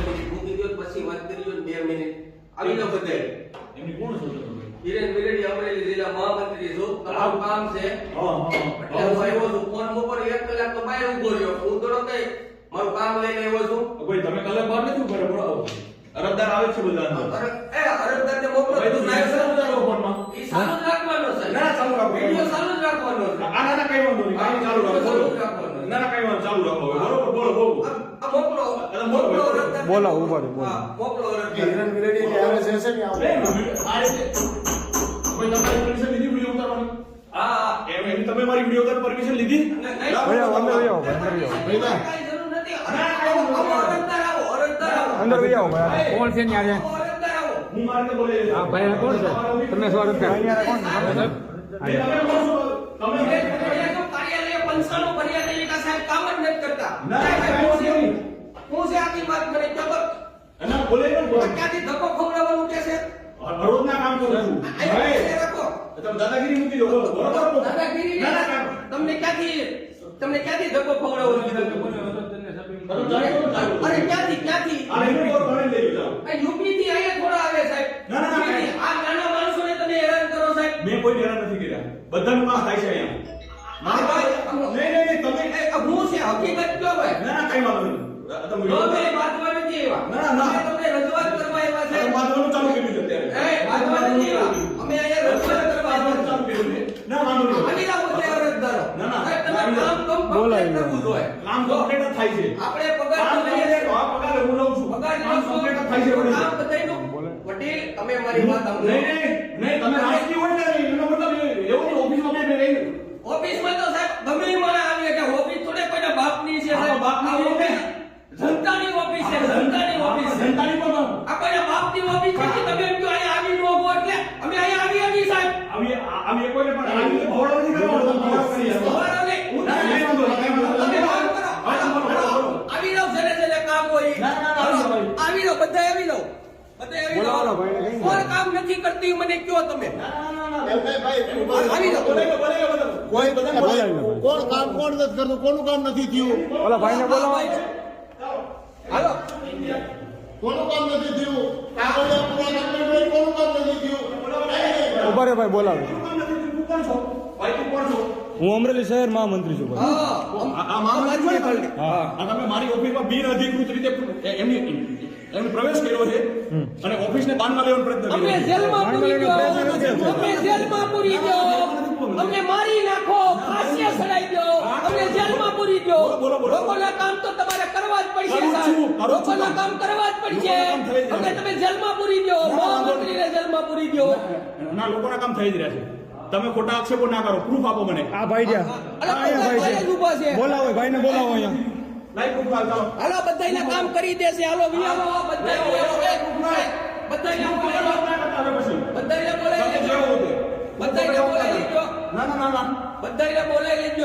પછી મૂકી દો પછી વાત કરીજો 2 મિનિટ આવી લો બધાય એમની કોણ છો તમે? હિરેન વિરેડી અમરેલી જિલ્લા મહામંત્રી છું તમારું કામ છે હા એટલે હું આવ્યો છું ફોન ઉપર 1 કલાક તો બહાર ઉભો રહ્યો હું થોડો કઈ મારું કામ લઈને આવ્યો છું ભાઈ તમે કલાક બાર નથી ઉભા રહો અરજદાર આવે છે બધા અંદર અરજદારને મોકલો ભાઈ તું સાહેબ શું ચાલો ફોનમાં ઈ ચાલુ જ રાખવાનો છે ના ચાલુ રાખો વિડિયો ચાલુ જ રાખવાનો છે ના કઈ વાંધો નહીં કામ ચાલુ રાખો ના કઈ વાંધો ચાલુ રાખો બરોબર બોલો આ મોકલો મોકલો અરજદાર બોલો ઉભા રહો બોલો હા મોકલો અરજદાર હિરેન વિરેડી કે આવે છે ને આવે આ રીતે કોઈ તમારી પરમિશન લીધી વિડિયો ઉતારવાની હા એમ તમે મારી વિડિયો ઉતાર પરમિશન લીધી ભાઈ આવો અંદર આવો ભાઈ અંદર આવો કઈ જરૂર નથી અરજદાર આવો અંદર આવો ભાઈ કોણ છે ન્યા અરજદાર આવો હું મારે તો બોલે હા ભાઈ કોણ છે તમને સ્વાગત છે અહીંયા કોણ તમે કોણ છો તમે કાર્યાલય પંચાણુ કાર્યાલય સાહેબ કામ જ નથી કરતા ના કઈ હું છે આખી વાત મને ખબર અને બોલે પણ બોલ ક્યાંથી ધક્કો ખવડાવવાનું કે છે રોજના કામ કરું છું ભાઈ રાખો તમે દાદાગીરી મૂકી દો બરોબર દાદાગીરી ના ના તમને ક્યાંથી ધક્કો ખવડાવવાનું કીધું અરે ક્યાંથી આ એનું બોલ ભણી લેજો જાઓ આ યુપી થી અહીંયા થોડા આવે સાહેબ ના, ના, ના. આ નાના માણસોને તમે હેરાન કરો સાહેબ મેં કોઈ હેરાન નથી કર્યા બધાનું કામ થાય છે અહીંયા હા ભાઈ નહીં તમે હું છે હકીકત કયો ભાઈ ના ના કઈ વાંધો નહીં તમે નો મેં વાતવા નથી આવ્યા ના, ના. અમે તમને રજૂઆત કરવા આવ્યા છે વાંધવાનું ચાલુ કર્યું છે અત્યારે વાતવા નથી આવ્યા અમે અહીંયા રજૂઆત કરવા આવ્યા ચાલુ કર્યું છે ના વાંધો નહીં આવી જાવ તે અરજદારો ના, ના. સાહેબ તમે કામ બોલાવી complete કરવું જોઈએ કામ કમ્પ્લીટ જ થાય છે આપણે પગાર કામ તો લઈએ છીએ. complete, આ પગાર હું લઉં છું પગાર કામ કમ્પ્લીટ જ થાય છે કામ વડીલ. બધાયનું વડીલ તમે મારી વાત સાંભળો નહીં તમે રાજકીય હોય ને એનો મતલબ એવું નહીં ઓફિસમાં બે રહી ઓફિસમાં તો સાહેબ ગમે એ માણસ આવે કે ઓફિસ થોડે કોઈના બાપની છે હા, સાહેબ બાપની આ છે. ઓફિસ જનતાની ઓફિસ છે જનતાની ઓફિસ છે જનતાની પણ આ કોઈના બાપની ઓફિસ છે કે તમે એમ કહો અહીંયા આવી નો ગો એટલે અમે અહીંયા આવી સાહેબ આવી કોઈને પણ આવી ભોળો નથી કરવાનો તમે ભોળો કરી શકો. તમારા ને હું ના, નહીં વાંધો, નહીં વાંધો. તમે કામ કરો હા, બોલો, બોલો, બોલો. આવી જાવ જેને કામ હોય ના, ના, ના, હાલો, ભાઈ. આવી જાવ બધા આવી જાવ બધા આવી બોલો, બોલો, જાવ ભાઈને કઈ કોણ કામ નથી કરતી મને કયો તમે એમ નહીં ભાઈ આવી જાવ બોલાવી લો, બોલાવી લો બધા. કોઈ બોલાવી લો. કોણ કામ કોણ નથી કરતું કોનું કામ નથી થયું ઓલા ભાઈને બોલાવો હાલો કોનું કામ નથી થયું કાગળિયા પૂરા કમ્પ્લીટ હોય કોનું કામ નથી થયું ઉભા રહો ભાઈ બોલાવો તું કોણ નથી? તું કોણ છો? ભાઈ તું કોણ છો? હું અમરેલી શહેર મહામંત્રી છું ભાઈ આ મહામંત્રી છો ને તમે? હા. આ તમે મારી ઓફિસમાં બિનઅધિકૃત રીતે એમને પ્રવેશ કર્યો છે અને ઓફિસને બાનમાં લેવાનો પ્રયત્ન કર્યો અમને છે. જેલમાં પૂરી દો અમને જેલમાં પૂરી દો અમને મારી નાખો ફાંસીએ સડાઈ દો અમને જેલમાં પૂરી દો બોલો, બોલો. લોકોના કામ તો તમારે કરવા જ પડશે કરું છું, સાહેબ કરું છું. લોકોના કામ કરવા જ પડશે લોકોના કામ થઈ જ રહ્યા અમને છે. તમે જેલમાં પૂરી દો મહામંત્રીને જેલમાં પૂરી દો ના લોકોના કામ થઈ જ રહ્યા છે તમે ખોટા આક્ષેપો ના કરો પ્રૂફ આપો મને આ ભાઈ જ્યાં અરે અહીંયા ભાઈ બધા જ ઊભા છે. છે બોલાવો ભાઈને બોલાવો અહીંયા લાઈવ પ્રૂફ ચાલો હાલો બધાયના કામ કરી દેશે હાલો વિયાવો બધાય બધાયને બોલાવી લેજો બધાયને બોલાવી લેજો ના ના ના ના બધાયને બોલાવી લેજો